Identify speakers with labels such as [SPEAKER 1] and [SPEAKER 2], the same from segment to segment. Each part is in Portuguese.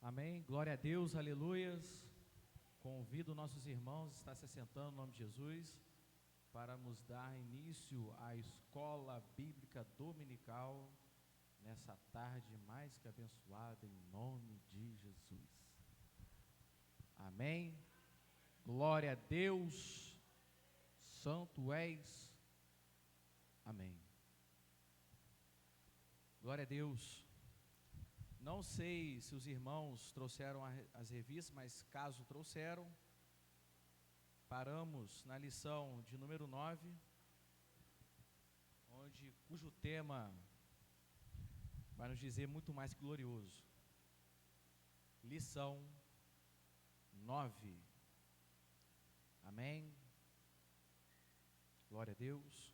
[SPEAKER 1] Amém, glória a Deus, aleluias. Convido nossos irmãos a estar se assentando no nome de Jesus para nos dar início à escola bíblica dominical nessa tarde mais que abençoada em nome de Jesus. Amém, glória a Deus, santo és, amém. Glória a Deus. Não sei se os irmãos trouxeram as revistas, mas caso trouxeram, paramos na lição de número 9, cujo tema vai nos dizer muito mais que glorioso. Lição 9. Amém? Glória a Deus.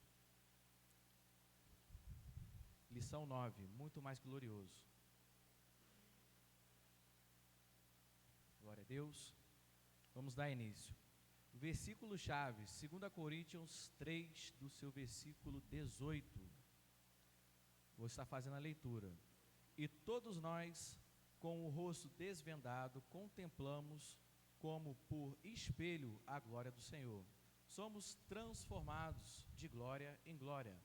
[SPEAKER 1] Lição 9, muito mais que glorioso. Glória a Deus. Vamos dar início. O versículo-chave, 2 Coríntios 3, do seu versículo 18. Vou estar fazendo a leitura. E todos nós, com o rosto desvendado, contemplamos como por espelho a glória do Senhor. Somos transformados de glória em glória,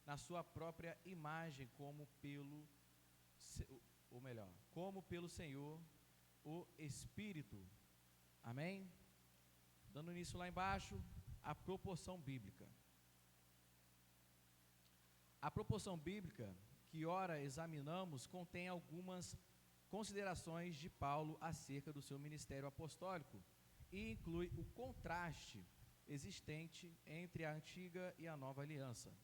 [SPEAKER 1] na sua própria imagem, como pelo Senhor, o Espírito. Amém? Dando início lá embaixo, a proporção bíblica. A proporção bíblica que ora examinamos contém algumas considerações de Paulo acerca do seu ministério apostólico e inclui o contraste existente entre a antiga e a nova aliança.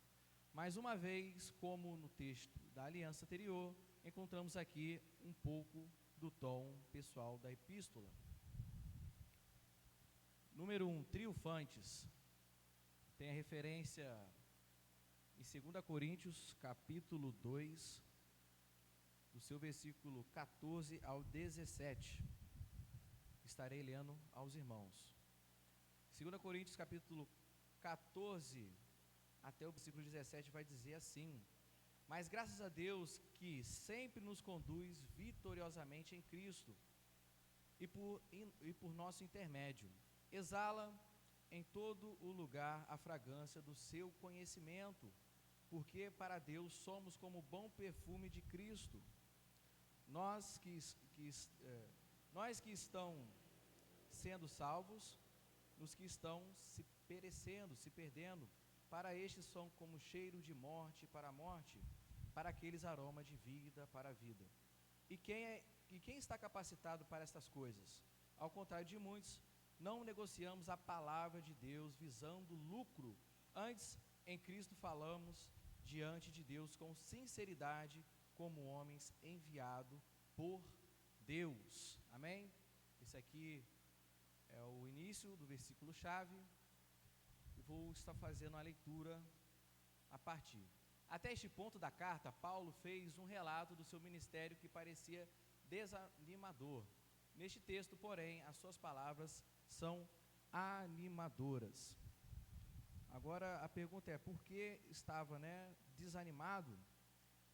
[SPEAKER 1] Mais uma vez, como no texto da aliança anterior, encontramos aqui um pouco do tom pessoal da epístola. Número 1, triunfantes. Tem a referência em 2 Coríntios, capítulo 2, do seu versículo 14 ao 17. Estarei lendo aos irmãos. 2 Coríntios, capítulo 14, até o versículo 17, vai dizer assim: mas graças a Deus que sempre nos conduz vitoriosamente em Cristo e por nosso intermédio, exala em todo o lugar a fragrância do seu conhecimento, porque para Deus somos como bom perfume de Cristo. Nós que estão sendo salvos, nos que estão se perecendo, se perdendo, para estes são como cheiro de morte para a morte, para aqueles aroma de vida para a vida. E quem está capacitado para estas coisas? Ao contrário de muitos, não negociamos a palavra de Deus visando lucro, antes em Cristo falamos diante de Deus com sinceridade, como homens enviados por Deus. Amém? Esse aqui é o início do versículo-chave. E vou estar fazendo a leitura a partir. Até este ponto da carta, Paulo fez um relato do seu ministério que parecia desanimador. Neste texto, porém, as suas palavras são animadoras. Agora a pergunta é: por que estava desanimado?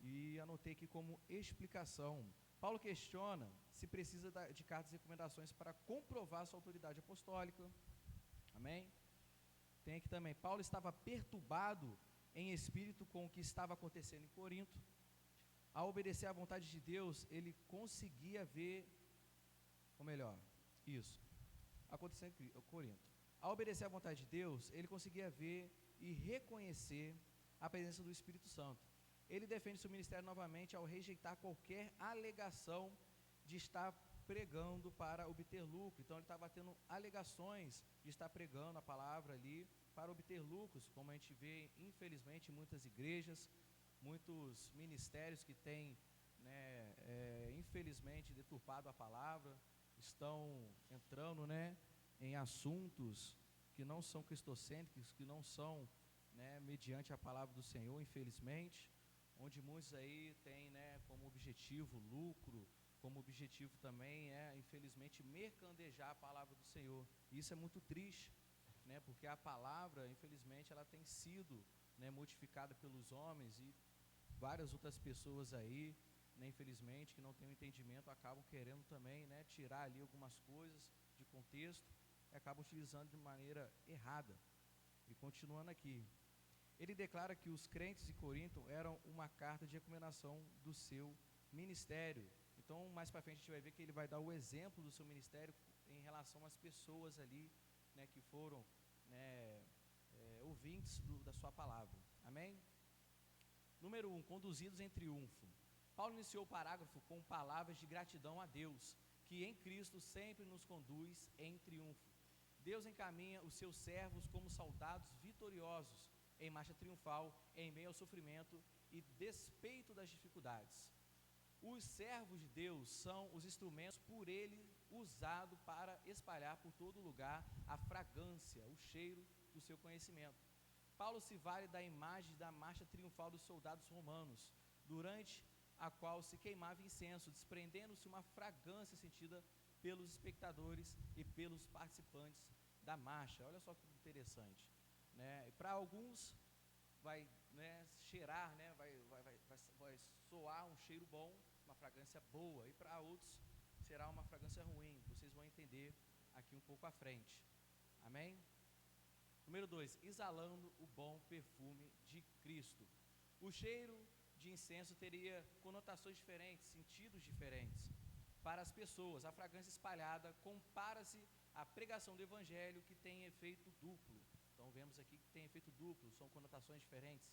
[SPEAKER 1] E anotei aqui como explicação. Paulo questiona se precisa de cartas e recomendações para comprovar sua autoridade apostólica. Amém? Tem aqui também: Paulo estava perturbado em espírito com o que estava acontecendo em Corinto. Ao obedecer à vontade de Deus, ele conseguia ver, acontecendo em Corinto. Ao obedecer à vontade de Deus, ele conseguia ver e reconhecer a presença do Espírito Santo. Ele defende seu ministério novamente ao rejeitar qualquer alegação de estar pregando para obter lucro. Então ele estava tendo alegações de estar pregando a palavra ali para obter lucros, como a gente vê infelizmente em muitas igrejas, muitos ministérios que têm infelizmente deturpado a palavra, estão entrando em assuntos que não são cristocêntricos, que não são mediante a palavra do Senhor, infelizmente, onde muitos aí têm como objetivo lucro, como objetivo também infelizmente, mercadejar a palavra do Senhor. Isso é muito triste, porque a palavra, infelizmente, ela tem sido modificada pelos homens e várias outras pessoas aí né, infelizmente, que não têm um entendimento, acabam querendo também, né, tirar ali algumas coisas de contexto e acabam utilizando de maneira errada. E continuando aqui, ele declara que os crentes de Corinto eram uma carta de recomendação do seu ministério. Então, mais para frente a gente vai ver que ele vai dar o exemplo do seu ministério em relação às pessoas ali, né, que foram, né, ouvintes da sua palavra. Amém? Número 1, conduzidos em triunfo. Paulo iniciou o parágrafo com palavras de gratidão a Deus, que em Cristo sempre nos conduz em triunfo. Deus encaminha os seus servos como soldados vitoriosos em marcha triunfal, em meio ao sofrimento e despeito das dificuldades. Os servos de Deus são os instrumentos por ele usado para espalhar por todo lugar a fragrância, o cheiro do seu conhecimento. Paulo se vale da imagem da marcha triunfal dos soldados romanos, durante a qual se queimava incenso, desprendendo-se uma fragrância sentida pelos espectadores e pelos participantes da marcha. Olha só que interessante, né? Para alguns vai, né, cheirar, né, vai soar um cheiro bom, uma fragrância boa, e para outros será uma fragrância ruim. Vocês vão entender aqui um pouco à frente. Amém? Número 2, exalando o bom perfume de Cristo. O cheiro de incenso teria conotações diferentes, sentidos diferentes para as pessoas. A fragrância espalhada compara-se à pregação do evangelho, que tem efeito duplo. Então vemos aqui que tem efeito duplo, são conotações diferentes.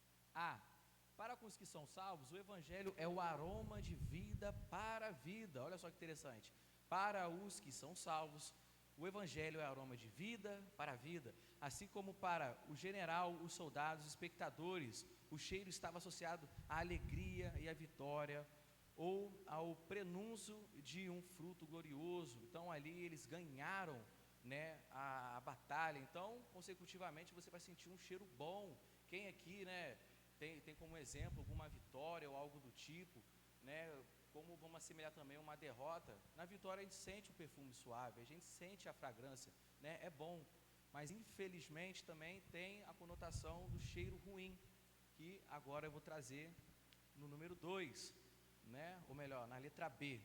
[SPEAKER 1] Para os que são salvos, o evangelho é o aroma de vida para a vida. Olha só que interessante. Para os que são salvos, o evangelho é aroma de vida para a vida. Assim como para o general, os soldados, os espectadores, o cheiro estava associado à alegria e à vitória, ou ao prenúncio de um fruto glorioso. Então ali eles ganharam, né, a batalha. Então consecutivamente você vai sentir um cheiro bom. Quem aqui, né, tem como exemplo alguma vitória ou algo do tipo, né? Como vamos assemelhar também uma derrota. Na vitória a gente sente o perfume suave, a gente sente a fragrância, né? É bom, mas infelizmente também tem a conotação do cheiro ruim, que agora eu vou trazer no número 2, né? Ou melhor, na letra B.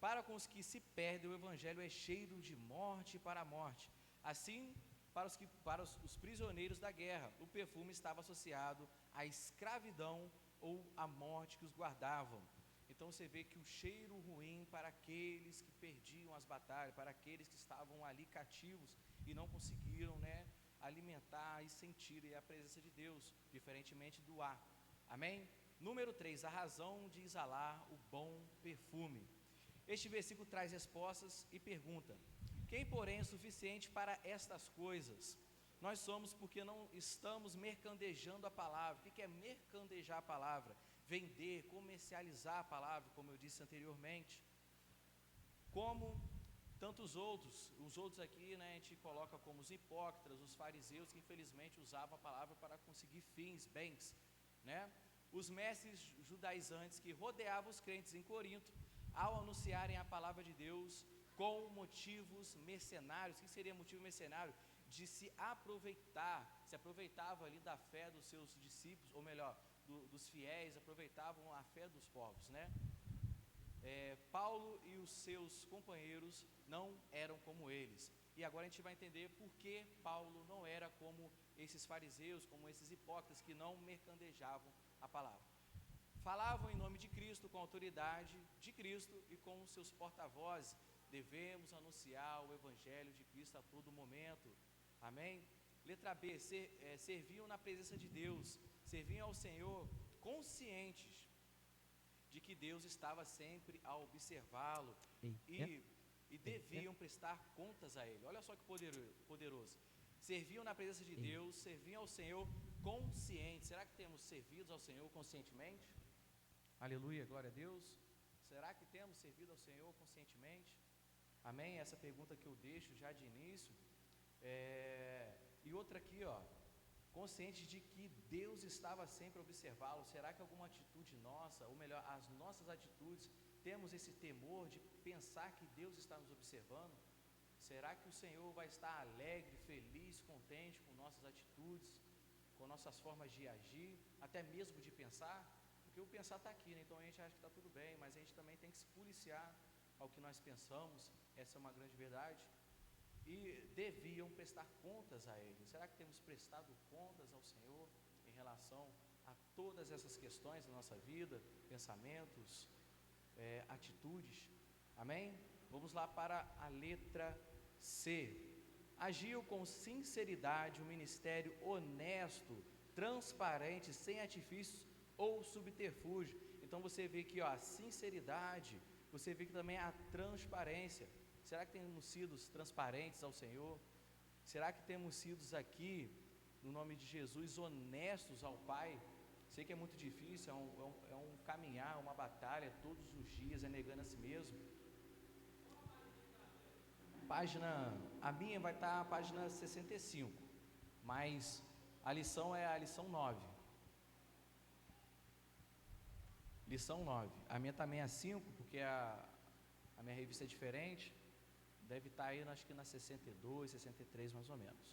[SPEAKER 1] Para com os que se perdem, o evangelho é cheiro de morte para a morte. Assim, para os prisioneiros da guerra, o perfume estava associado à escravidão ou à morte que os guardavam. Então você vê que o cheiro ruim para aqueles que perdiam as batalhas, para aqueles que estavam ali cativos e não conseguiram, né, alimentar e sentir a presença de Deus, diferentemente do A. Amém? Número 3, a razão de exalar o bom perfume. Este versículo traz respostas e pergunta: quem, porém, é suficiente para estas coisas? Nós somos porque não estamos mercandejando a palavra. O que é mercandejar a palavra? Vender, comercializar a palavra, como eu disse anteriormente. Como tantos outros, os outros aqui, né, a gente coloca como os hipócritas, os fariseus, que infelizmente usavam a palavra para conseguir fins, bens, né? Os mestres judaizantes que rodeavam os crentes em Corinto, ao anunciarem a palavra de Deus com motivos mercenários. O que seria motivo mercenário? De se aproveitar, se aproveitava ali da fé dos seus discípulos, ou melhor, dos fiéis, aproveitavam a fé dos povos, né? Paulo e os seus companheiros não eram como eles. E agora a gente vai entender por que Paulo não era como esses fariseus, como esses hipócritas que não mercandejavam a palavra. Falavam em nome de Cristo, com a autoridade de Cristo e com os seus porta-vozes. Devemos anunciar o evangelho de Cristo a todo momento. Amém? Letra B, serviam na presença de Deus, serviam ao Senhor conscientes de que Deus estava sempre a observá-lo e deviam prestar contas a Ele. Olha só que poderoso. Serviam na presença de Deus, serviam ao Senhor conscientes. Será que temos servido ao Senhor conscientemente? Aleluia, glória a Deus. Será que temos servido ao Senhor conscientemente? Amém? Essa pergunta que eu deixo já de início. E outra aqui, ó, consciente de que Deus estava sempre a observá-lo. Será que alguma atitude nossa, ou melhor, as nossas atitudes, temos esse temor de pensar que Deus está nos observando? Será que o Senhor vai estar alegre, feliz, contente com nossas atitudes, com nossas formas de agir, até mesmo de pensar? Porque o pensar está aqui, né? Então a gente acha que está tudo bem, mas a gente também tem que se policiar ao que nós pensamos, essa é uma grande verdade, e deviam prestar contas a Ele. Será que temos prestado contas ao Senhor em relação a todas essas questões da nossa vida, pensamentos, atitudes? Amém? Vamos lá para a letra C. Agiu com sinceridade, um ministério honesto, transparente, sem artifícios ou subterfúgio. Então você vê que a sinceridade, você vê que também a transparência. Será que temos sido transparentes ao Senhor? Será que temos sido aqui, no nome de Jesus, honestos ao Pai? Sei que é muito difícil, é um caminhar, uma batalha todos os dias, é negando a si mesmo. A minha vai estar a página 65, mas a lição é a lição 9. Lição 9. A minha também é a 5, porque a minha revista é diferente. Deve estar aí, acho que na 62, 63 mais ou menos.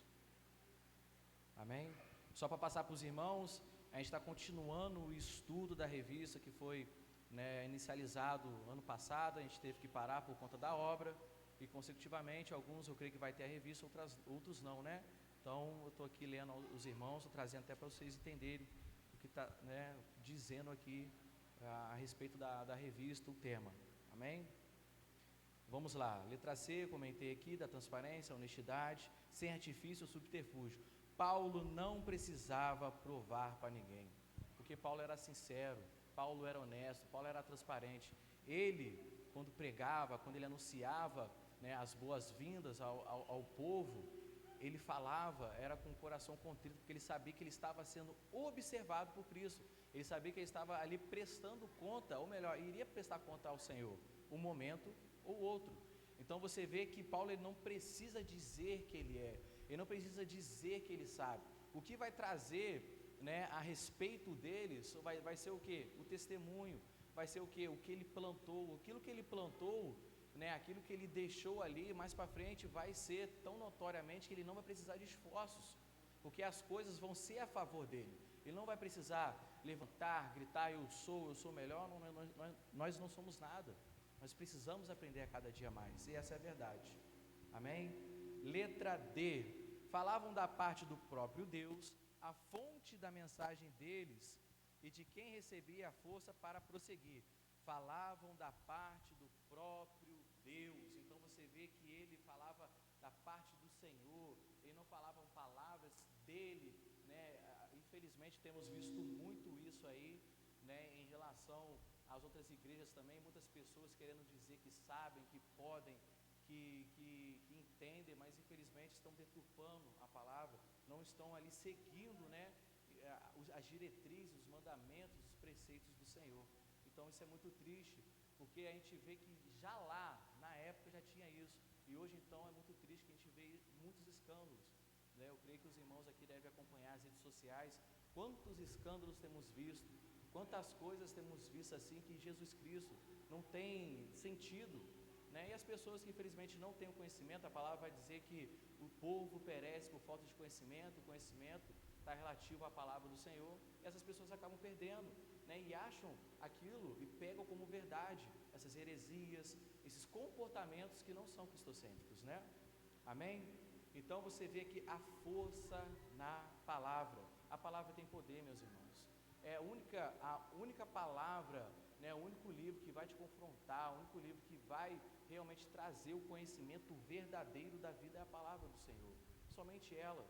[SPEAKER 1] Amém? Só para passar para os irmãos, a gente está continuando o estudo da revista que foi, inicializado ano passado. A gente teve que parar por conta da obra, e consecutivamente alguns eu creio que vai ter a revista, outros não, né? Então eu estou aqui lendo os irmãos, estou trazendo até para vocês entenderem o que está, dizendo aqui a respeito da revista, o tema. Amém? Vamos lá, letra C, comentei aqui, da transparência, honestidade, sem artifício ou subterfúgio. Paulo não precisava provar para ninguém, porque Paulo era sincero, Paulo era honesto, Paulo era transparente. Ele, quando pregava, quando ele anunciava, as boas-vindas ao povo, ele falava, era com o coração contrito, porque ele sabia que ele estava sendo observado por Cristo, ele sabia que ele estava ali prestando conta, ou melhor, iria prestar conta ao Senhor, um momento ou outro. Então você vê que Paulo ele não precisa dizer que ele é, ele não precisa dizer que ele sabe. O que vai trazer, a respeito dele, vai ser o que? O testemunho, vai ser o que? O que ele plantou, aquilo que ele plantou, aquilo que ele deixou ali, mais para frente vai ser tão notoriamente que ele não vai precisar de esforços, porque as coisas vão ser a favor dele. Ele não vai precisar levantar, gritar, eu sou melhor. Nós não somos nada. Nós precisamos aprender a cada dia mais, e essa é a verdade. Amém? Letra D. Falavam da parte do próprio Deus, a fonte da mensagem deles e de quem recebia a força para prosseguir. Falavam da parte do próprio Deus. Então você vê que ele falava da parte do Senhor, ele não falava palavras dele, Infelizmente temos visto muito isso aí, em relação às outras igrejas também, muitas pessoas querendo dizer que sabem, que podem, que entendem, mas infelizmente estão deturpando a palavra, não estão ali seguindo, as diretrizes, os mandamentos, os preceitos do Senhor. Então isso é muito triste, porque a gente vê que já lá, na época já tinha isso, e hoje então é muito triste que a gente vê muitos escândalos. Eu creio que os irmãos aqui devem acompanhar as redes sociais, quantos escândalos temos visto, quantas coisas temos visto assim que Jesus Cristo não tem sentido, e as pessoas que infelizmente não têm o conhecimento, a palavra vai dizer que o povo perece por falta de conhecimento, o conhecimento está relativo à palavra do Senhor, e essas pessoas acabam perdendo, e acham aquilo e pegam como verdade, essas heresias, esses comportamentos que não são cristocêntricos, Amém? Então você vê que a força na palavra, a palavra tem poder, meus irmãos, é a única palavra, o único livro que vai te confrontar, o único livro que vai realmente trazer o conhecimento verdadeiro da vida é a palavra do Senhor, somente ela,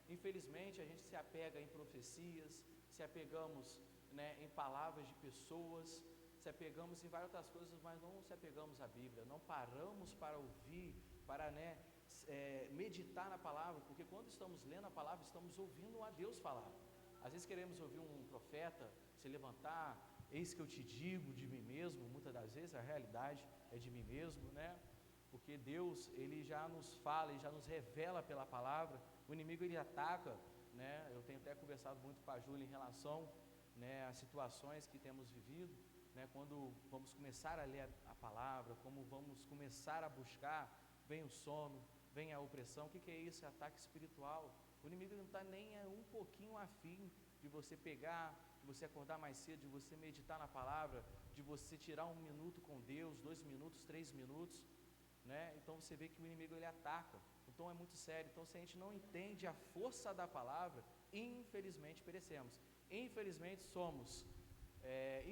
[SPEAKER 1] Infelizmente a gente se apega em profecias, se apegamos, em palavras de pessoas, se apegamos em várias outras coisas, mas não se apegamos à Bíblia, não paramos para ouvir, para, meditar na palavra, porque quando estamos lendo a palavra, estamos ouvindo a Deus falar. Às vezes queremos ouvir um profeta se levantar, eis que eu te digo de mim mesmo, muitas das vezes a realidade é de mim mesmo, porque Deus, ele já nos fala, ele já nos revela pela palavra. O inimigo ele ataca, eu tenho até conversado muito com a Júlia em relação, às situações que temos vivido, quando vamos começar a ler a palavra, como vamos começar a buscar, vem o sono, vem a opressão. O que é isso? É ataque espiritual. O inimigo não está nem um pouquinho afim de você pegar, de você acordar mais cedo, de você meditar na palavra, de você tirar 1 minuto com Deus, 2 minutos, 3 minutos, né? Então você vê que o inimigo ele ataca, então é muito sério. Então se a gente não entende a força da palavra, infelizmente perecemos, infelizmente somos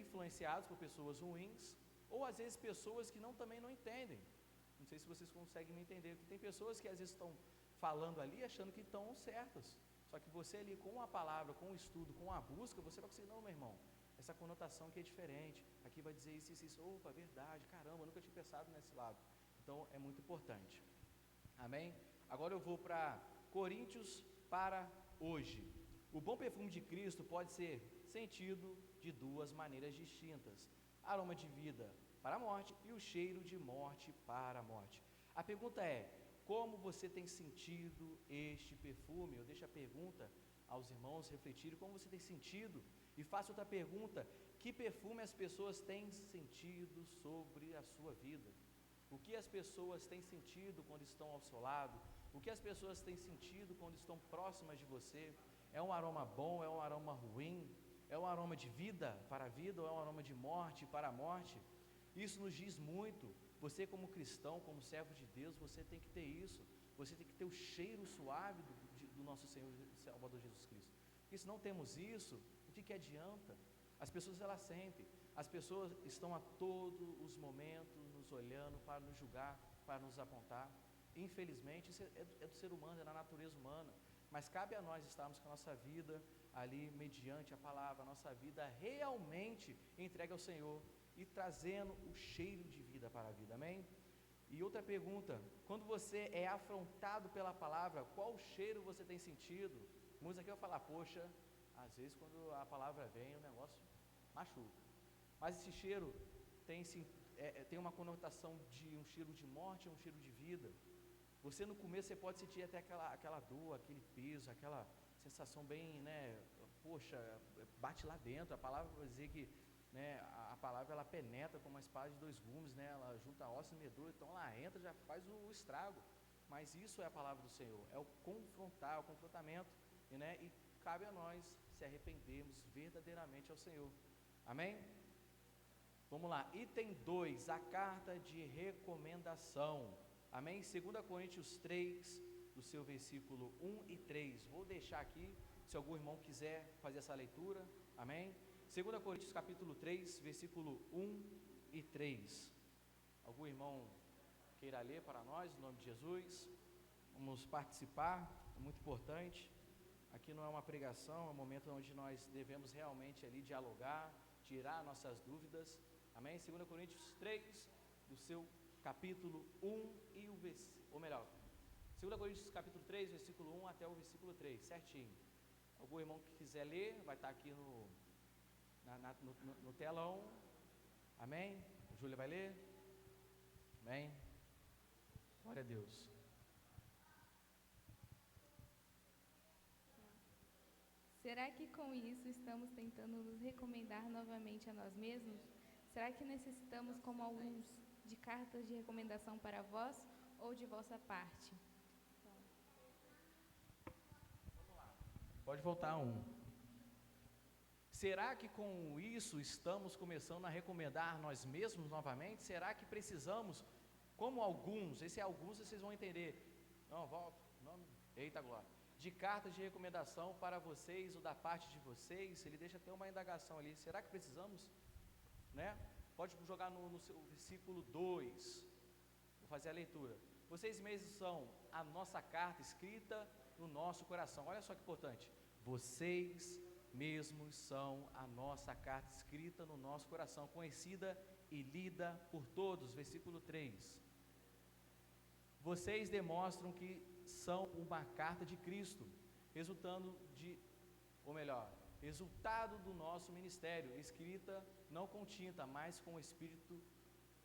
[SPEAKER 1] influenciados por pessoas ruins, ou às vezes pessoas que também não entendem. Não sei se vocês conseguem me entender, que tem pessoas que às vezes estão falando ali achando que estão certas, só que você ali com a palavra, com o estudo, com a busca, você vai conseguir, não, meu irmão, essa conotação aqui é diferente, aqui vai dizer isso, isso, isso, opa, verdade, caramba, eu nunca tinha pensado nesse lado. Então é muito importante, amém? Agora eu vou para Coríntios para hoje. O bom perfume de Cristo pode ser sentido de duas maneiras distintas: aroma de vida para a morte e o cheiro de morte para a morte. A pergunta é: como você tem sentido este perfume? Eu deixo a pergunta aos irmãos refletirem como você tem sentido, e faço outra pergunta: que perfume as pessoas têm sentido sobre a sua vida? O que as pessoas têm sentido quando estão ao seu lado? O que as pessoas têm sentido quando estão próximas de você? É um aroma bom? É um aroma ruim? É um aroma de vida para a vida ou é um aroma de morte para a morte? Isso nos diz muito. Você como cristão, como servo de Deus, você tem que ter isso. Você tem que ter o cheiro suave do nosso Senhor e Salvador Jesus Cristo. Porque se não temos isso, o que adianta? As pessoas elas sentem. As pessoas estão a todos os momentos nos olhando para nos julgar, para nos apontar. Infelizmente, isso é do ser humano, é da natureza humana. Mas cabe a nós estarmos com a nossa vida ali, mediante a palavra, a nossa vida realmente entregue ao Senhor e trazendo o cheiro de vida para a vida, amém? E outra pergunta: quando você é afrontado pela palavra, qual cheiro você tem sentido? Muitos aqui vão falar: poxa, às vezes quando a palavra vem, o negócio machuca. Mas esse cheiro tem uma conotação de um cheiro de morte ou um cheiro de vida. Você no começo você pode sentir até aquela dor, aquele peso, aquela sensação bem, né? Poxa, bate lá dentro. A palavra vai dizer que, né, a palavra ela penetra como uma espada de 2 gumes, né? Ela junta ossos e medula, então ela entra, já faz o estrago. Mas isso é a palavra do Senhor, é o confrontar, o confrontamento, né? E cabe a nós se arrependermos verdadeiramente ao Senhor, amém? Vamos lá, item 2, a carta de recomendação, amém? 2 Coríntios 3, do seu versículo 1 e 3, vou deixar aqui, se algum irmão quiser fazer essa leitura, amém? 2 Coríntios capítulo 3, versículo 1 e 3, algum irmão queira ler para nós, em nome de Jesus? Vamos participar, é muito importante. Aqui não é uma pregação, é um momento onde nós devemos realmente ali dialogar, tirar nossas dúvidas, amém? 2 Coríntios 3, do seu capítulo 1 e o versículo, ou melhor, 2 Coríntios capítulo 3, versículo 1 até o versículo 3, certinho. Algum irmão que quiser ler, vai estar aqui no telão, amém? A Júlia vai ler, amém? Glória a Deus.
[SPEAKER 2] Será que com isso estamos tentando nos recomendar novamente a nós mesmos? Será que necessitamos, como alguns, de cartas de recomendação para vós ou de vossa parte?
[SPEAKER 1] Vamos lá. Pode voltar Será que com isso estamos começando a recomendar nós mesmos novamente? Será que precisamos, como alguns, esse alguns vocês vão entender. Não, volta, nome, eita glória. De cartas de recomendação para vocês ou da parte de vocês, ele deixa até uma indagação ali. Será que precisamos? Né? Pode jogar no seu versículo 2. Vou fazer a leitura. Vocês mesmos são a nossa carta escrita no nosso coração. Olha só que importante. Vocês mesmos são a nossa carta escrita no nosso coração, conhecida e lida por todos. Versículo 3. Vocês demonstram que são uma carta de Cristo, resultado do nosso ministério, escrita não com tinta, mas com o Espírito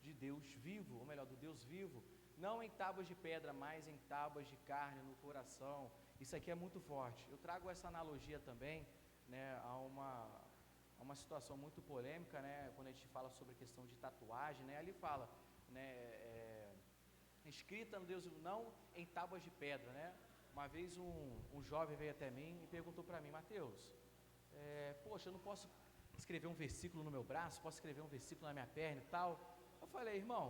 [SPEAKER 1] de Deus vivo, ou melhor, do Deus vivo, não em tábuas de pedra, mas em tábuas de carne no coração. Isso aqui é muito forte. Eu trago essa analogia também, né, a uma situação muito polêmica, né, quando a gente fala sobre a questão de tatuagem, né, ali fala, né, escrita no Deus vivo, não em tábuas de pedra, né? Uma vez um jovem veio até mim e perguntou para mim: Mateus, poxa, eu não posso escrever um versículo no meu braço, posso escrever um versículo na minha perna e tal. Eu falei, irmão,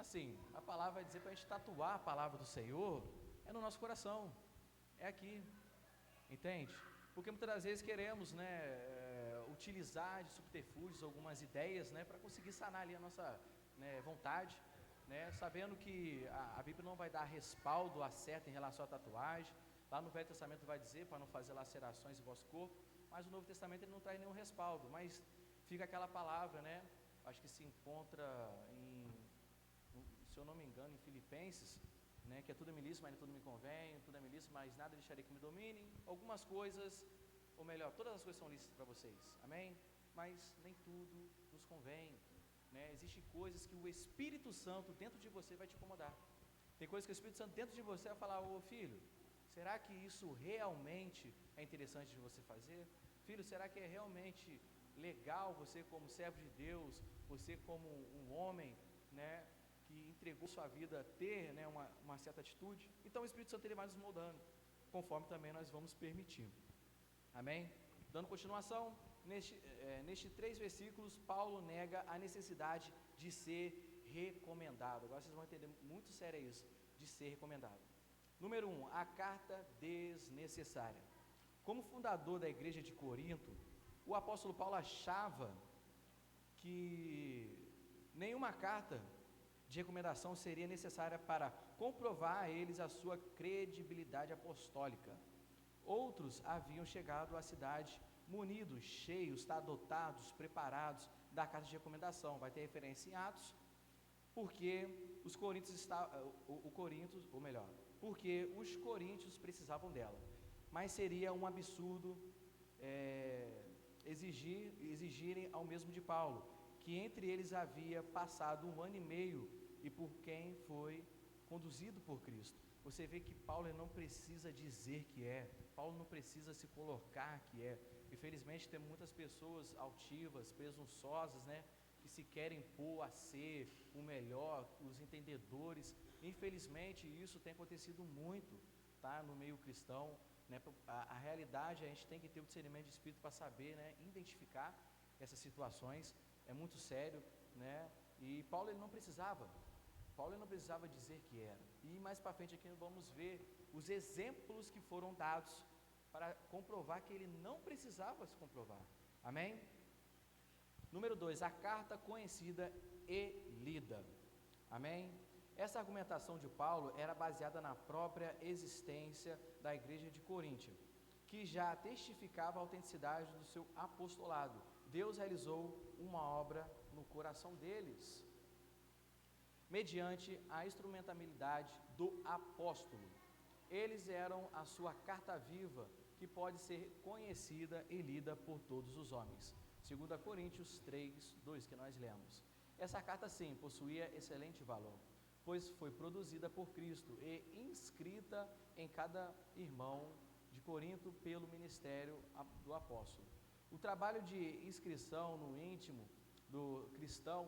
[SPEAKER 1] assim, a palavra vai dizer para a gente tatuar a palavra do Senhor, é no nosso coração, é aqui, entende? Porque muitas das vezes queremos, né, utilizar de subterfúgios algumas ideias, né, para conseguir sanar ali a nossa, né, vontade, né, sabendo que a Bíblia não vai dar respaldo a certo em relação à tatuagem. Lá no Velho Testamento vai dizer para não fazer lacerações em vosso corpo, mas o Novo Testamento ele não traz nenhum respaldo, mas fica aquela palavra, né, acho que se encontra se eu não me engano, em Filipenses, né, que é tudo me lícito, mas nem tudo me convém, tudo é me lícito, mas nada deixarei que me domine. Algumas coisas, ou melhor, todas as coisas são lícitas para vocês, amém? Mas nem tudo nos convém, né? Existem coisas que o Espírito Santo dentro de você vai te incomodar. Tem coisas que o Espírito Santo dentro de você vai falar, ô filho, será que isso realmente é interessante de você fazer? Filho, será que é realmente legal você como servo de Deus, você como um homem, né, que entregou sua vida a ter, né, uma certa atitude? Então o Espírito Santo ele vai nos moldando, conforme também nós vamos permitindo. Amém? Dando continuação, neste 3 versículos, Paulo nega a necessidade de ser recomendado. Agora vocês vão entender muito sério isso, de ser recomendado. Número 1, a carta desnecessária. Como fundador da igreja de Corinto, o apóstolo Paulo achava que nenhuma carta de recomendação seria necessária para comprovar a eles a sua credibilidade apostólica. Outros haviam chegado à cidade munidos, cheios, dotados, preparados da carta de recomendação. Vai ter referência em Atos, porque os coríntios porque os coríntios precisavam dela. Mas seria um absurdo exigirem ao mesmo de Paulo, que entre eles havia passado 1 ano e meio e por quem foi conduzido por Cristo. Você vê que Paulo não precisa dizer que é, Paulo não precisa se colocar que é. Infelizmente tem muitas pessoas altivas, presunçosas, né, que se querem pôr a ser o melhor, os entendedores. Infelizmente isso tem acontecido muito, tá, no meio cristão, né? A realidade, a gente tem que ter o discernimento de espírito para saber, né, identificar essas situações. É muito sério, né? E Paulo ele não precisava dizer que era. E mais para frente aqui vamos ver os exemplos que foram dados para comprovar que ele não precisava se comprovar. Amém? Número 2, a carta conhecida e lida. Amém? Essa argumentação de Paulo era baseada na própria existência da igreja de Coríntio, que já testificava a autenticidade do seu apostolado. Deus realizou uma obra no coração deles, mediante a instrumentalidade do apóstolo. Eles eram a sua carta viva, que pode ser conhecida e lida por todos os homens. 2 Coríntios 3:2, que nós lemos. Essa carta, sim, possuía excelente valor, pois foi produzida por Cristo e inscrita em cada irmão de Corinto pelo ministério do apóstolo. O trabalho de inscrição no íntimo do cristão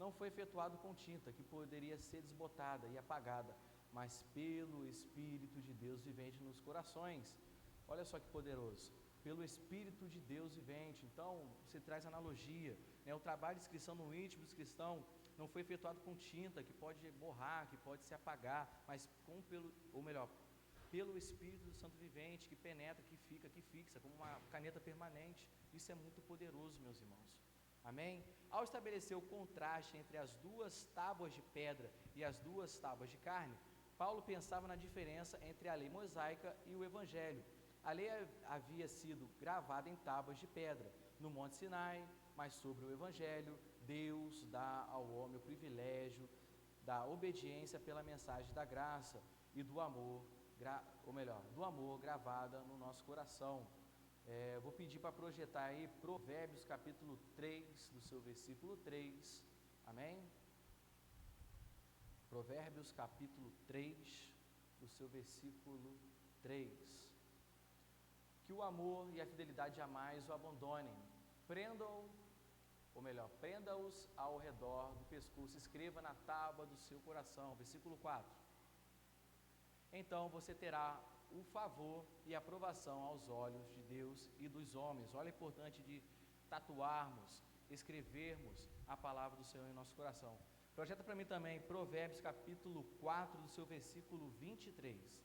[SPEAKER 1] não foi efetuado com tinta, que poderia ser desbotada e apagada, mas pelo Espírito de Deus vivente nos corações. Olha só que poderoso, pelo Espírito de Deus vivente. Então, você traz analogia, né? O trabalho de inscrição no íntimo dos cristãos não foi efetuado com tinta, que pode borrar, que pode se apagar, mas pelo Espírito do Santo vivente, que penetra, que fica, que fixa, como uma caneta permanente. Isso é muito poderoso, meus irmãos. Amém? Ao estabelecer o contraste entre as 2 tábuas de pedra e as 2 tábuas de carne, Paulo pensava na diferença entre a lei mosaica e o Evangelho. A lei havia sido gravada em tábuas de pedra no Monte Sinai, mas sobre o Evangelho, Deus dá ao homem o privilégio da obediência pela mensagem da graça e do amor, do amor gravada no nosso coração. Vou pedir para projetar aí Provérbios capítulo 3, do seu versículo 3, amém? Provérbios capítulo 3, do seu versículo 3. Que o amor e a fidelidade jamais o abandonem, prenda-os ao redor do pescoço, escreva na tábua do seu coração, versículo 4. Então você terá o favor e aprovação aos olhos de Deus e dos homens. Olha a importância de tatuarmos, escrevermos a palavra do Senhor em nosso coração. Projeta para mim também Provérbios capítulo 4, do seu versículo 23.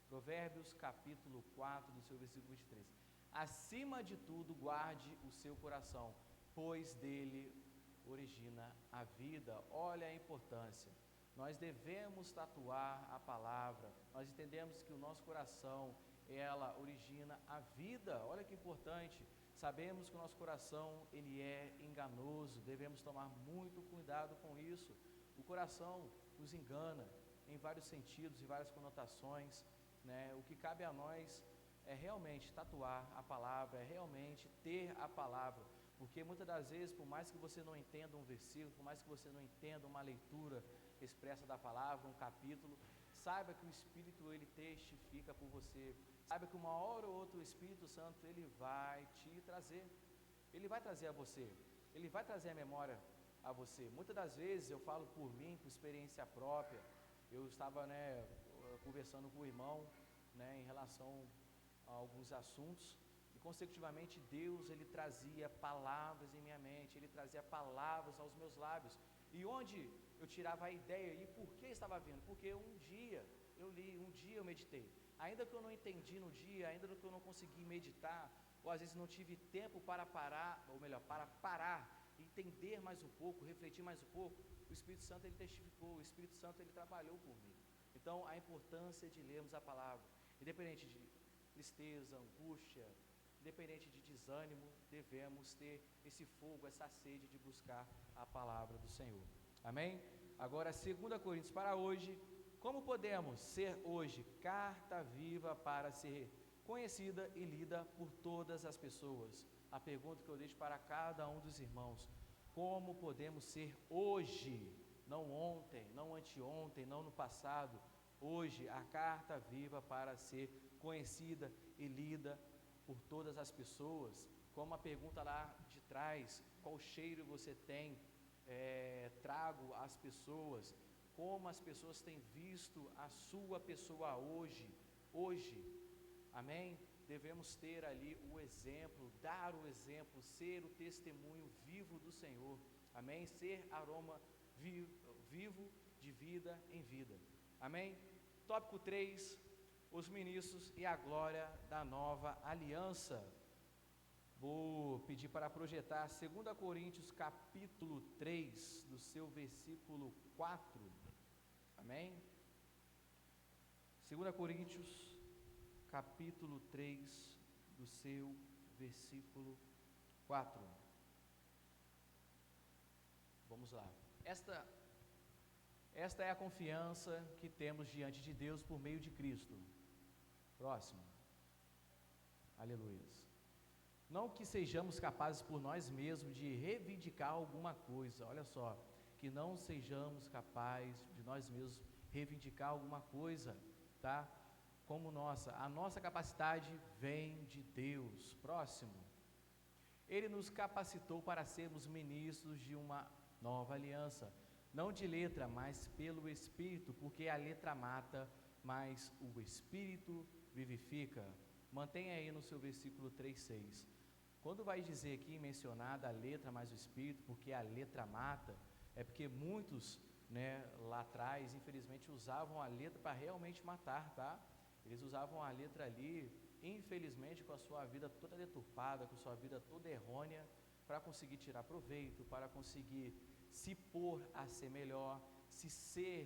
[SPEAKER 1] Provérbios capítulo 4, do seu versículo 23. Acima de tudo, guarde o seu coração, pois dele origina a vida. Olha a importância. Nós devemos tatuar a palavra. Nós entendemos que o nosso coração, ela origina a vida. Olha que importante. Sabemos que o nosso coração, ele é enganoso. Devemos tomar muito cuidado com isso. O coração nos engana em vários sentidos, em várias conotações, né? O que cabe a nós é realmente tatuar a palavra, é realmente ter a palavra. Porque muitas das vezes, por mais que você não entenda um versículo, por mais que você não entenda uma leitura expressa da palavra, um capítulo, saiba que o Espírito, ele testifica por você. Saiba que uma hora ou outra o Espírito Santo, ele vai te trazer. Ele vai trazer a você. Ele vai trazer a memória a você. Muitas das vezes, eu falo por mim, por experiência própria, eu estava, conversando com o irmão, em relação a alguns assuntos, e consecutivamente Deus, ele trazia palavras em minha mente, ele trazia palavras aos meus lábios, e onde eu tirava a ideia, e por que estava vindo? Porque um dia eu li, um dia eu meditei, ainda que eu não entendi no dia, ainda que eu não consegui meditar, ou às vezes não tive tempo para parar, ou melhor, para parar, entender mais um pouco, refletir mais um pouco, o Espírito Santo, ele testificou, o Espírito Santo, ele trabalhou por mim. Então, a importância de lermos a palavra, independente de tristeza, angústia, independente de desânimo, devemos ter esse fogo, essa sede de buscar a palavra do Senhor. Amém? Agora, 2 Coríntios para hoje, como podemos ser hoje carta viva para ser conhecida e lida por todas as pessoas? A pergunta que eu deixo para cada um dos irmãos: como podemos ser hoje, não ontem, não anteontem, não no passado, hoje, a carta viva para ser conhecida e lida por todas as pessoas? Como a pergunta lá de trás, qual cheiro você tem trago às pessoas? Como as pessoas têm visto a sua pessoa hoje, amém? Devemos ter ali o exemplo, dar o exemplo, ser o testemunho vivo do Senhor, amém? Ser aroma vivo de vida em vida, amém? Tópico 3, os ministros e a glória da nova aliança. Vou pedir para projetar 2 Coríntios capítulo 3, do seu versículo 4, amém? 2 Coríntios capítulo 3, do seu versículo 4. Vamos lá. Esta é a confiança que temos diante de Deus por meio de Cristo. Próximo. Aleluia. Não que sejamos capazes por nós mesmos de reivindicar alguma coisa. Olha só, que não sejamos capazes de nós mesmos reivindicar alguma coisa, tá? Como a nossa capacidade vem de Deus. Próximo. Ele nos capacitou para sermos ministros de uma nova aliança, não de letra, mas pelo Espírito, porque a letra mata, mas o Espírito vivifica. Mantenha aí no seu versículo 3:6. Quando vai dizer aqui, mencionada a letra mais o Espírito, porque a letra mata, é porque muitos, lá atrás, infelizmente, usavam a letra para realmente matar, tá? Eles usavam a letra ali, infelizmente, com a sua vida toda deturpada, com a sua vida toda errônea, para conseguir tirar proveito, para conseguir se pôr a ser melhor, se ser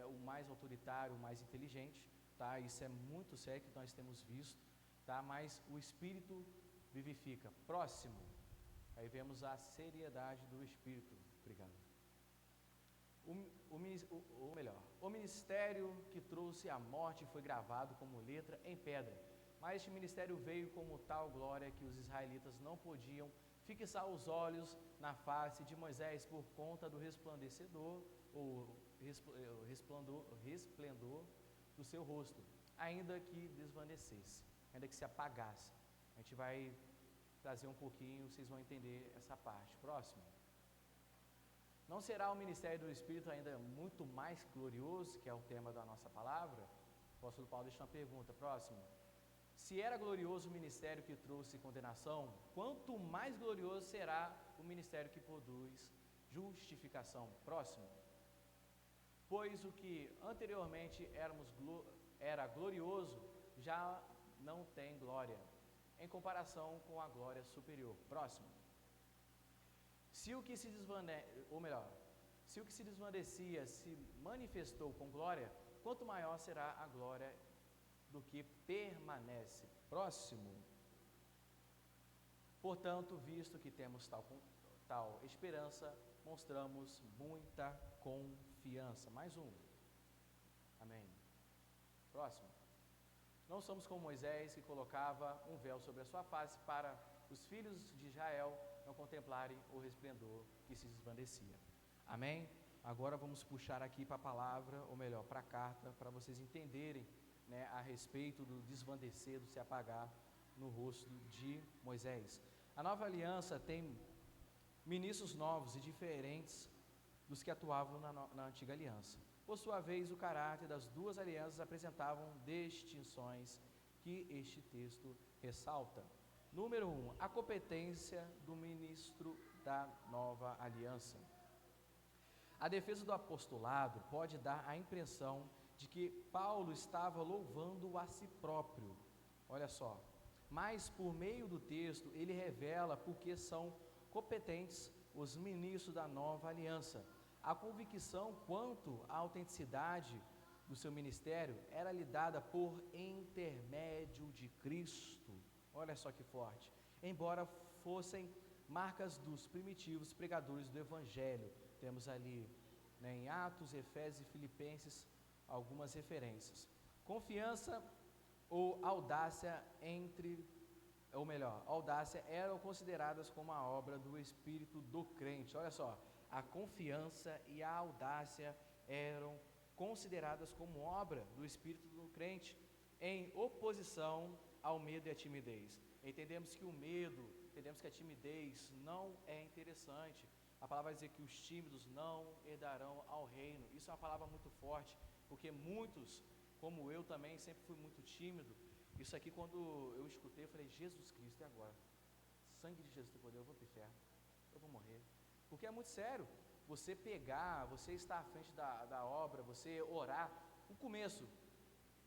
[SPEAKER 1] o mais autoritário, o mais inteligente, tá? Isso é muito sério que nós temos visto, tá? Mas o Espírito vivifica. Próximo. Aí vemos a seriedade do Espírito. Obrigado. O ministério que trouxe a morte foi gravado como letra em pedra, mas este ministério veio como tal glória que os israelitas não podiam fixar os olhos na face de Moisés por conta do resplendor do seu rosto, ainda que desvanecesse, ainda que se apagasse. A gente vai trazer um pouquinho, vocês vão entender essa parte. Próximo. Não será o ministério do Espírito ainda muito mais glorioso, que é o tema da nossa palavra? apóstolo Paulo deixa uma pergunta, próximo. Se era glorioso o ministério que trouxe condenação, quanto mais glorioso será o ministério que produz justificação. Próximo. Pois o que anteriormente era glorioso, já não tem glória, em comparação com a glória superior. Próximo. Se o que se desvanecia se manifestou com glória, quanto maior será a glória do que permanece. Próximo. Portanto, visto que temos tal esperança, mostramos muita confiança. Mais um. Amém. Próximo. Não somos como Moisés, que colocava um véu sobre a sua face para os filhos de Israel não contemplarem o resplendor que se desvanecia. Amém? Agora vamos puxar aqui para a palavra, ou melhor, para a carta, para vocês entenderem, né, a respeito do desvanecer, do se apagar no rosto de Moisés. A nova aliança tem ministros novos e diferentes dos que atuavam na antiga aliança. Por sua vez, o caráter das duas alianças apresentavam distinções que este texto ressalta. Número 1, a competência do ministro da nova aliança. A defesa do apostolado pode dar a impressão de que Paulo estava louvando a si próprio. Olha só. Mas, por meio do texto, ele revela porque são competentes os ministros da nova aliança. A convicção quanto à autenticidade do seu ministério era lhe dada por intermédio de Cristo. Olha só que forte. Embora fossem marcas dos primitivos pregadores do Evangelho. Temos ali, né, em Atos, Efésios e Filipenses, algumas referências. Confiança ou audácia audácia eram consideradas como a obra do Espírito do crente. Olha só, a confiança e a audácia eram consideradas como obra do Espírito do crente, em oposição ao medo e à timidez. Entendemos que a timidez não é interessante. A palavra vai dizer que os tímidos não herdarão ao reino. Isso é uma palavra muito forte, porque muitos, como eu também, sempre fui muito tímido. Isso aqui, quando eu escutei, eu falei, Jesus Cristo, e agora? Sangue de Jesus tem poder, eu vou para o inferno, eu vou morrer. Porque é muito sério, você pegar, você estar à frente da obra, você orar, o começo,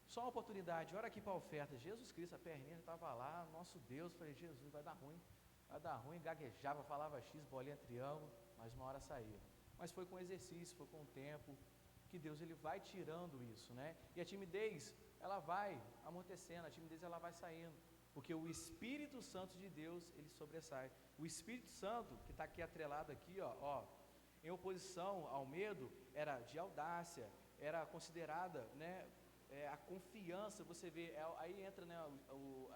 [SPEAKER 1] só uma oportunidade, ora aqui para a oferta, Jesus Cristo, a perninha estava lá, nosso Deus, falei, Jesus, vai dar ruim, gaguejava, falava X, bolinha, triângulo, mas uma hora saía. Mas foi com exercício, foi com o tempo, que Deus ele vai tirando isso, né? E a timidez, ela vai amortecendo, a timidez ela vai saindo, porque o Espírito Santo de Deus, ele sobressai. O Espírito Santo, que está aqui atrelado aqui, ó, em oposição ao medo, era de audácia, era considerada, né, a confiança, você vê, aí entra, né,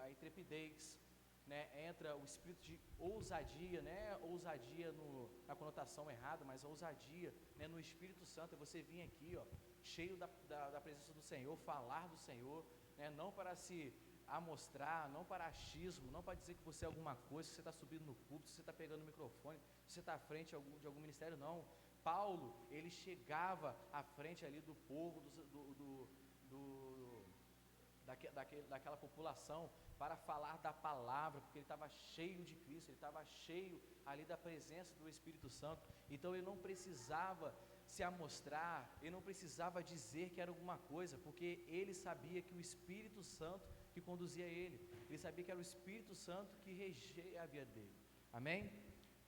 [SPEAKER 1] a intrepidez, né, entra o espírito de ousadia, né, ousadia na conotação errada, mas a ousadia, né, no Espírito Santo, é você vir aqui, ó, cheio da presença do Senhor, falar do Senhor, né, não para se amostrar, não para achismo, não para dizer que você é alguma coisa, se você está subindo no púlpito, se você está pegando o microfone, se você está à frente de algum ministério, não. Paulo, ele chegava à frente ali do povo, daquela população, para falar da palavra, porque ele estava cheio de Cristo, ele estava cheio ali da presença do Espírito Santo, então ele não precisava se amostrar, ele não precisava dizer que era alguma coisa, porque ele sabia que o Espírito Santo que conduzia ele sabia que era o Espírito Santo que regia a vida dele. Amém?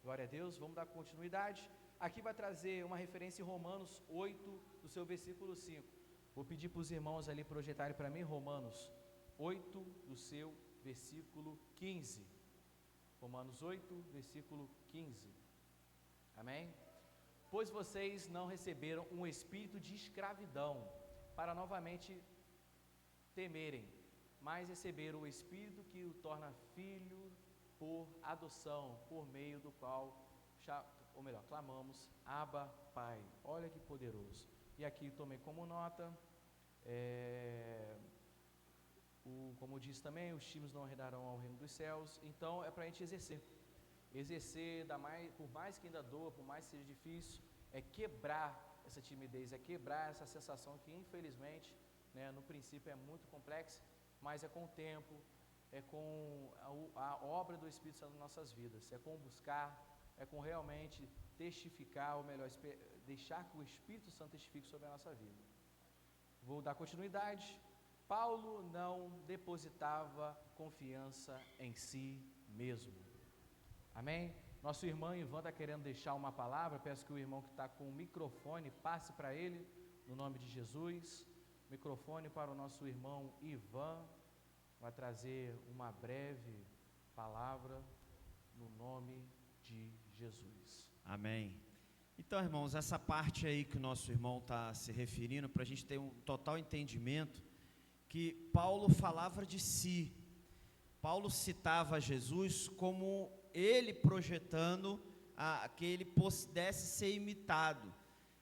[SPEAKER 1] Glória a Deus, vamos dar continuidade. Aqui vai trazer uma referência em Romanos 8, do seu versículo 5. Vou pedir para os irmãos ali projetarem para mim Romanos 8, do seu versículo 15. Romanos 8, versículo 15. Amém? Pois vocês não receberam um espírito de escravidão para novamente temerem, mas receberam o espírito que o torna filho por adoção, por meio do qual, clamamos, Abba, Pai. Olha que poderoso. E aqui tomei como nota, como diz também, os tímidos não herdarão ao reino dos céus. Então é para a gente exercer, por mais que ainda doa, por mais que seja difícil, é quebrar essa timidez, é quebrar essa sensação que infelizmente né, no princípio é muito complexa, mas é com o tempo, é com a obra do Espírito Santo nas nossas vidas, é com buscar, é com realmente testificar, ou melhor, deixar que o Espírito Santo testifique sobre a nossa vida. Vou dar continuidade. Paulo não depositava confiança em si mesmo. Amém? Nosso irmão Ivan está querendo deixar uma palavra, peço que o irmão que está com o microfone passe para ele, no nome de Jesus. Microfone para o nosso irmão Ivan, vai trazer uma breve palavra no nome de Jesus.
[SPEAKER 3] Amém. Então, irmãos, essa parte aí que o nosso irmão está se referindo, para a gente ter um total entendimento, que Paulo falava de si. Paulo citava Jesus como ele projetando que ele pudesse ser imitado.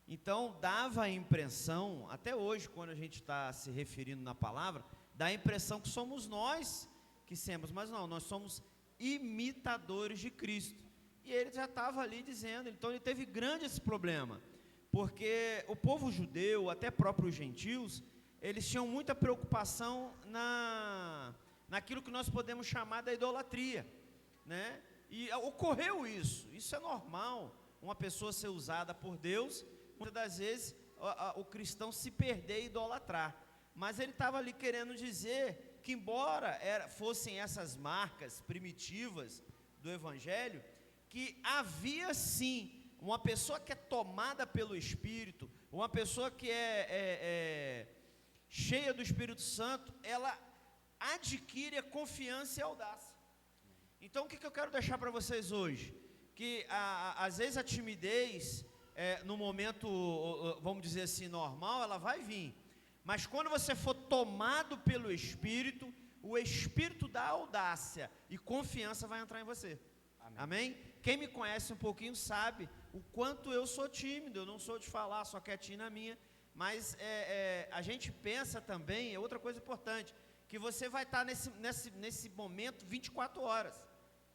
[SPEAKER 3] Então, dava a impressão, até hoje, quando a gente está se referindo na palavra, dá a impressão que somos nós que somos, mas não, nós somos imitadores de Cristo. E ele já estava ali dizendo, então ele teve grande esse problema, porque o povo judeu, até próprios gentios, eles tinham muita preocupação naquilo que nós podemos chamar da idolatria, né? E ocorreu isso é normal, uma pessoa ser usada por Deus, muitas das vezes o cristão se perder e idolatrar, mas ele estava ali querendo dizer que embora fossem essas marcas primitivas do Evangelho, que havia sim, uma pessoa que é tomada pelo Espírito, uma pessoa que é cheia do Espírito Santo, ela adquire a confiança e a audácia. Então o que eu quero deixar para vocês hoje? Que às vezes a timidez, no momento, vamos dizer assim, normal, ela vai vir. Mas quando você for tomado pelo Espírito, o Espírito da audácia e confiança vai entrar em você. Amém? Amém? Quem me conhece um pouquinho sabe o quanto eu sou tímido, eu não sou de falar, só quietinho na minha. Mas a gente pensa também, é outra coisa importante, que você vai estar nesse momento 24 horas.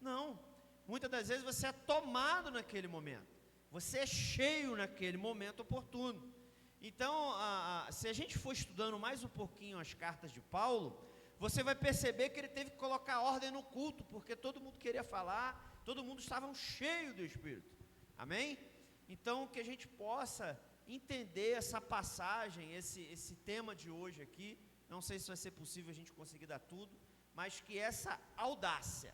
[SPEAKER 3] Não, muitas das vezes você é tomado naquele momento, você é cheio naquele momento oportuno. Então, se a gente for estudando mais um pouquinho as cartas de Paulo, você vai perceber que ele teve que colocar ordem no culto, porque todo mundo queria falar, todo mundo estava cheio do Espírito. Amém? Então, que a gente possa entender essa passagem, esse tema de hoje aqui, não sei se vai ser possível a gente conseguir dar tudo, mas que essa audácia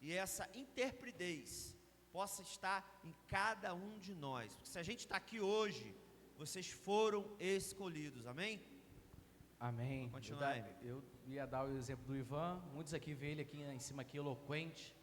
[SPEAKER 3] e essa interpretez possa estar em cada um de nós. Porque se a gente está aqui hoje, vocês foram escolhidos, amém?
[SPEAKER 1] Amém.
[SPEAKER 3] Eu
[SPEAKER 1] ia dar o exemplo do Ivan, muitos aqui vê ele aqui em cima aqui eloquente,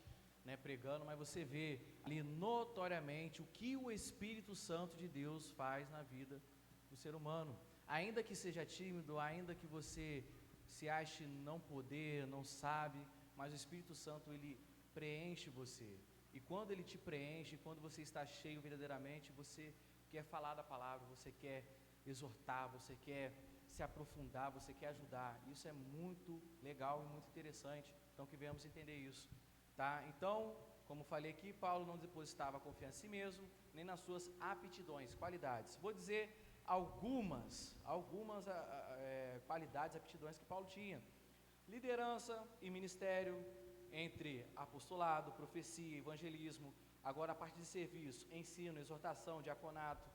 [SPEAKER 1] né, pregando, mas você vê ali notoriamente o que o Espírito Santo de Deus faz na vida do ser humano. Ainda que seja tímido, ainda que você se ache não poder, não sabe, mas o Espírito Santo ele preenche você. E quando ele te preenche, quando você está cheio verdadeiramente, você quer falar da palavra, você quer exortar, você quer se aprofundar, você quer ajudar. Isso é muito legal e muito interessante. Então que venhamos entender isso, tá? Então, como falei aqui, Paulo não depositava confiança em si mesmo, nem nas suas aptidões, qualidades. Vou dizer algumas qualidades, aptidões que Paulo tinha. Liderança e ministério, entre apostolado, profecia, evangelismo, agora a parte de serviço, ensino, exortação, diaconato,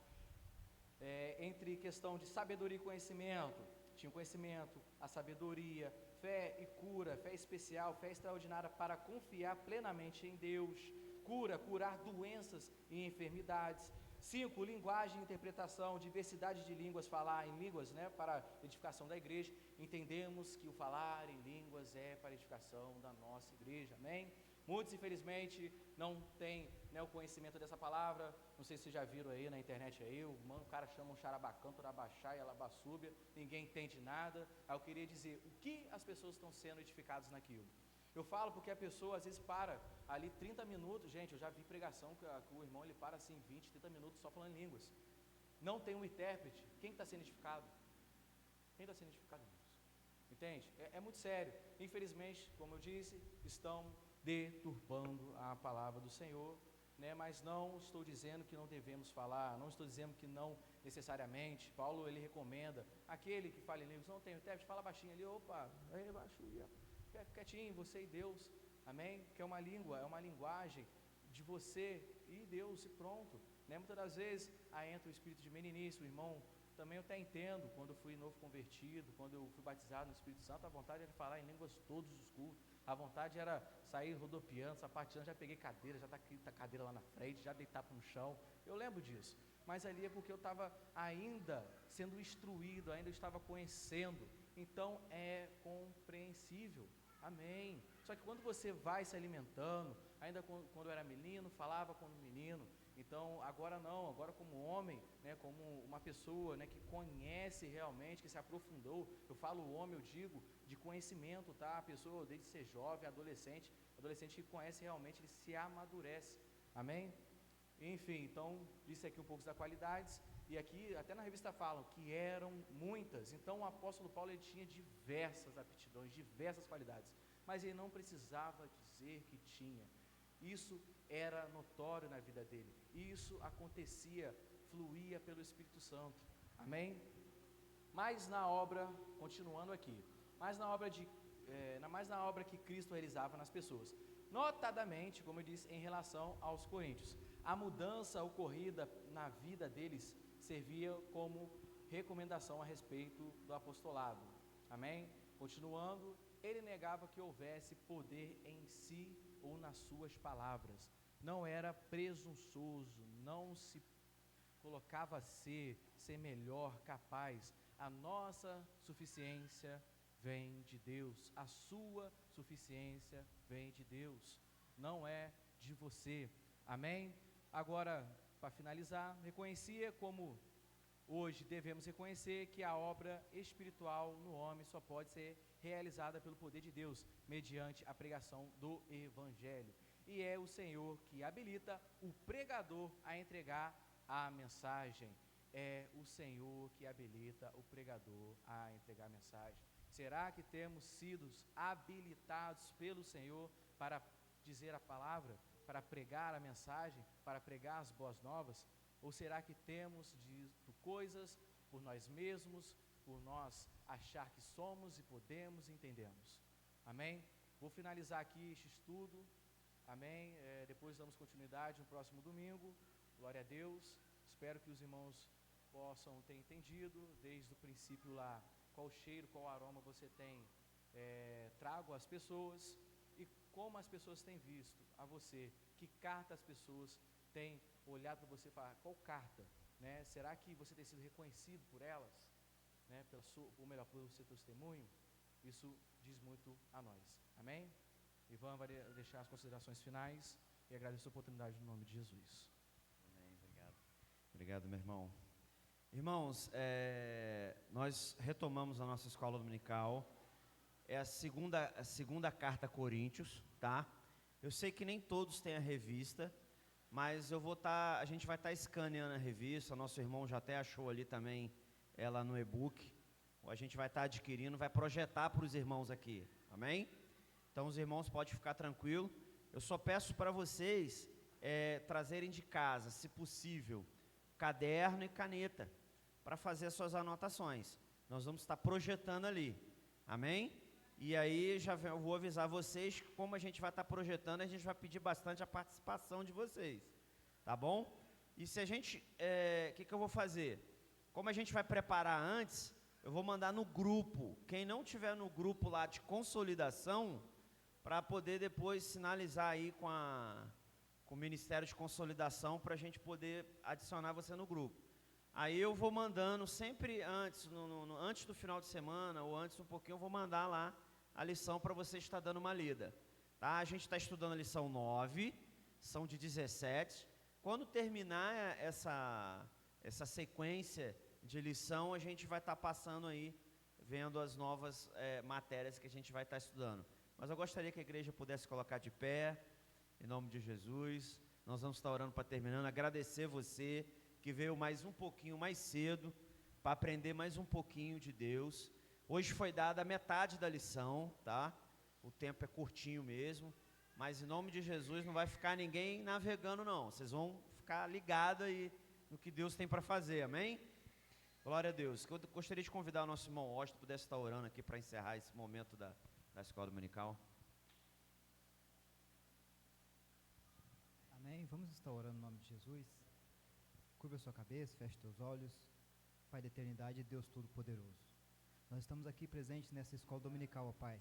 [SPEAKER 1] entre questão de sabedoria e conhecimento, tinha o conhecimento, a sabedoria, fé e cura, fé especial, fé extraordinária para confiar plenamente em Deus, curar doenças e enfermidades. 5, linguagem e interpretação, diversidade de línguas, falar em línguas, né, para edificação da igreja. Entendemos que o falar em línguas é para edificação da nossa igreja, amém? Muitos, infelizmente, não têm, né, o conhecimento dessa palavra. Não sei se vocês já viram aí na internet, o cara chama um xarabacão, torabaxá e alabaçúbia, ninguém entende nada. Aí eu queria dizer, o que as pessoas estão sendo edificadas naquilo? Eu falo porque a pessoa às vezes para ali 30 minutos, gente, eu já vi pregação que o irmão ele para assim 20, 30 minutos só falando em línguas. Não tem um intérprete, quem está sendo edificado? Quem está sendo edificado, irmãos? Entende? É muito sério. Infelizmente, como eu disse, estão deturpando a palavra do Senhor. né, mas não estou dizendo que não devemos falar, não estou dizendo que não necessariamente. Paulo, ele recomenda aquele que fala em línguas, não tem intérprete, fala baixinho ali, opa, aí baixo, fica quietinho, você e Deus, amém? Que é uma língua, é uma linguagem de você e Deus, e pronto, né? Muitas das vezes aí entra o espírito de meninice, o irmão também eu até entendo, quando eu fui novo convertido, quando eu fui batizado no Espírito Santo, a vontade era de falar em línguas todos os cultos, a vontade era sair rodopiando, sapateando, já peguei cadeira, já está a cadeira lá na frente, já deitar no chão, eu lembro disso, mas ali é porque eu estava ainda sendo instruído, ainda estava conhecendo, então é compreensível, amém. Só que quando você vai se alimentando, ainda quando eu era menino, falava como menino, então agora não, agora como homem, né, como uma pessoa, né, que conhece realmente, que se aprofundou, eu falo homem, eu digo, de conhecimento, tá? A pessoa desde ser jovem, adolescente que conhece realmente, ele se amadurece, amém? Enfim, então, disse aqui um pouco das qualidades, e aqui, até na revista falam que eram muitas, então o apóstolo Paulo, ele tinha diversas aptidões, diversas qualidades, mas ele não precisava dizer que tinha, isso era notório na vida dele, isso acontecia, fluía pelo Espírito Santo, amém? Mas na obra, continuando aqui, mais na obra que Cristo realizava nas pessoas, notadamente, como eu disse, em relação aos coríntios, a mudança ocorrida na vida deles servia como recomendação a respeito do apostolado, amém? Continuando, ele negava que houvesse poder em si ou nas suas palavras, não era presunçoso, não se colocava a ser melhor, capaz. A nossa suficiência vem de Deus, a sua suficiência vem de Deus, não é de você, amém? Agora, para finalizar, reconhecia como hoje devemos reconhecer que a obra espiritual no homem só pode ser realizada pelo poder de Deus, mediante a pregação do Evangelho. E é o Senhor que habilita o pregador a entregar a mensagem. É o Senhor que habilita o pregador a entregar a mensagem. Será que temos sido habilitados pelo Senhor para dizer a palavra, para pregar a mensagem, para pregar as boas novas? Ou será que temos dito coisas por nós mesmos, por nós achar que somos e podemos e entendemos? Amém? Vou finalizar aqui este estudo, amém? Depois damos continuidade no próximo domingo, glória a Deus. Espero que os irmãos possam ter entendido desde o princípio lá, qual cheiro, qual aroma você tem trago às pessoas e como as pessoas têm visto a você, que carta as pessoas têm olhado para você e falar, qual carta, né? Será que você tem sido reconhecido por elas, né? Ou melhor, pelo seu testemunho? Isso diz muito a nós, amém? Ivan vai deixar as considerações finais e agradeço a oportunidade no nome de Jesus.
[SPEAKER 3] Amém, obrigado. Obrigado, meu irmão. Irmãos, nós retomamos a nossa escola dominical, é a segunda carta a Coríntios, tá? Eu sei que nem todos têm a revista, mas a gente vai estar escaneando a revista, nosso irmão já até achou ali também ela no e-book, a gente vai estar adquirindo, vai projetar para os irmãos aqui, amém? Então os irmãos podem ficar tranquilos, eu só peço para vocês trazerem de casa, se possível, caderno e caneta, para fazer as suas anotações, nós vamos estar projetando ali, amém? E aí eu vou avisar vocês que como a gente vai estar projetando, a gente vai pedir bastante a participação de vocês, tá bom? E se a gente, que eu vou fazer? Como a gente vai preparar antes, eu vou mandar no grupo, quem não tiver no grupo lá de consolidação, para poder depois sinalizar aí com o Ministério de Consolidação, para a gente poder adicionar você no grupo. Aí eu vou mandando sempre antes, antes do final de semana, ou antes um pouquinho, eu vou mandar lá a lição para você estar dando uma lida, tá? A gente está estudando a lição 9, são de 17, quando terminar essa sequência de lição, a gente vai estar passando aí, vendo as novas matérias que a gente vai estar estudando, mas eu gostaria que a igreja pudesse colocar de pé, em nome de Jesus, nós vamos estar orando para terminando, agradecer você, que veio mais um pouquinho mais cedo, para aprender mais um pouquinho de Deus. Hoje foi dada a metade da lição, tá? O tempo é curtinho mesmo, mas em nome de Jesus não vai ficar ninguém navegando não, vocês vão ficar ligados aí no que Deus tem para fazer, amém? Glória a Deus. Eu gostaria de convidar o nosso irmão Washington, pudesse estar orando aqui para encerrar esse momento da escola dominical.
[SPEAKER 4] Amém? Vamos estar orando no nome de Jesus. Curva a sua cabeça, feche teus olhos. Pai da eternidade, Deus Todo-Poderoso, nós estamos aqui presentes nessa escola dominical, ó Pai,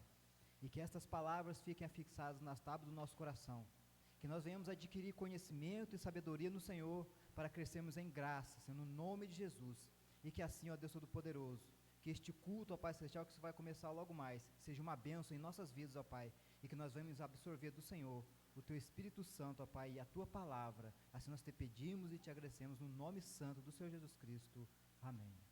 [SPEAKER 4] e que estas palavras fiquem afixadas nas tábuas do nosso coração, que nós venhamos adquirir conhecimento e sabedoria no Senhor, para crescermos em graça, Senhor, no nome de Jesus, e que assim, ó Deus Todo-Poderoso, que este culto, ó Pai Celestial, que isso vai começar logo mais, seja uma bênção em nossas vidas, ó Pai, e que nós venhamos absorver do Senhor o Teu Espírito Santo, ó Pai, e a Tua Palavra. Assim nós te pedimos e te agradecemos no nome santo do Senhor Jesus Cristo. Amém.